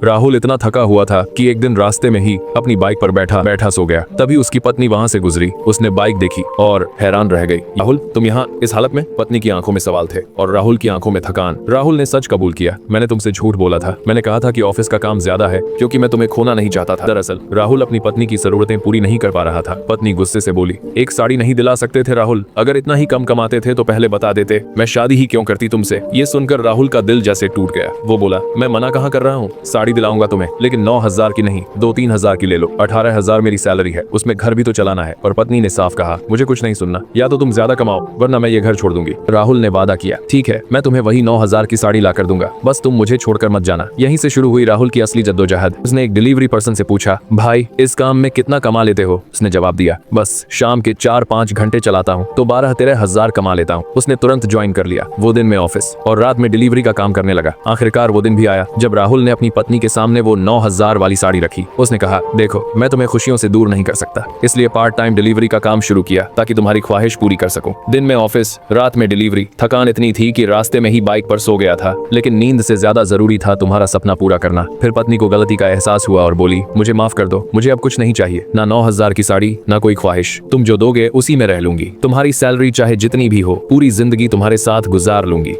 राहुल इतना थका हुआ था कि एक दिन रास्ते में ही अपनी बाइक पर बैठा बैठा सो गया। तभी उसकी पत्नी वहाँ से गुजरी। उसने बाइक देखी और हैरान रह गई। राहुल, तुम यहाँ इस हालत में? पत्नी की आंखों में सवाल थे और राहुल की आंखों में थकान। राहुल ने सच कबूल किया, मैंने तुमसे झूठ बोला था। मैंने कहा था कि ऑफिस का काम ज्यादा है क्योंकि मैं तुम्हें खोना नहीं चाहता था। दरअसल राहुल अपनी पत्नी की जरूरतें पूरी नहीं कर पा रहा था। पत्नी गुस्से से बोली, एक साड़ी नहीं दिला सकते थे राहुल? अगर इतना ही कम कमाते थे तो पहले बता देते, मैं शादी ही क्यों करती तुमसे। ये सुनकर राहुल का दिल जैसे टूट गया। वो बोला, मैं मना कहाँ कर रहा हूँ, साड़ी दिलाऊंगा तुम्हें, लेकिन 9,000 की नहीं, 2-3 हजार की ले लो। 18,000 मेरी सैलरी है, उसमें घर भी तो चलाना है। और पत्नी ने साफ कहा, मुझे कुछ नहीं सुनना, या तो तुम ज्यादा कमाओ वरना मैं ये घर छोड़ दूंगी। राहुल ने वादा किया, ठीक है, मैं तुम्हें वही 9,000 की साड़ी ला कर दूंगा, बस तुम मुझे छोड़कर मत जाना। यहीं से शुरू हुई राहुल की असली जद्दोजहद। उसने एक डिलीवरी पर्सन से पूछा, भाई इस काम में कितना कमा लेते हो? उसने जवाब दिया, बस शाम के 4-5 घंटे चलाता हूँ तो 12-13 हजार कमा लेता हूँ। उसने तुरंत ज्वाइन कर लिया। वो दिन में ऑफिस और रात में डिलीवरी का काम करने लगा। आखिरकार वो दिन भी आया जब राहुल ने अपनी पत्नी के सामने वो 9,000 वाली साड़ी रखी। उसने कहा, देखो मैं तुम्हें खुशियों से दूर नहीं कर सकता, इसलिए पार्ट टाइम डिलीवरी का काम शुरू किया ताकि तुम्हारी ख्वाहिश पूरी कर सकूं। दिन में ऑफिस, रात में डिलीवरी। थकान इतनी थी कि रास्ते में ही बाइक पर सो गया था, लेकिन नींद से ज्यादा जरूरी था तुम्हारा सपना पूरा करना। फिर पत्नी को गलती का एहसास हुआ और बोली, मुझे माफ कर दो, मुझे अब कुछ नहीं चाहिए, ना 9,000 की साड़ी, ना कोई ख्वाहिश। तुम जो दोगे उसी में रह लूंगी। तुम्हारी सैलरी चाहे जितनी भी हो, पूरी जिंदगी तुम्हारे साथ गुजार लूंगी।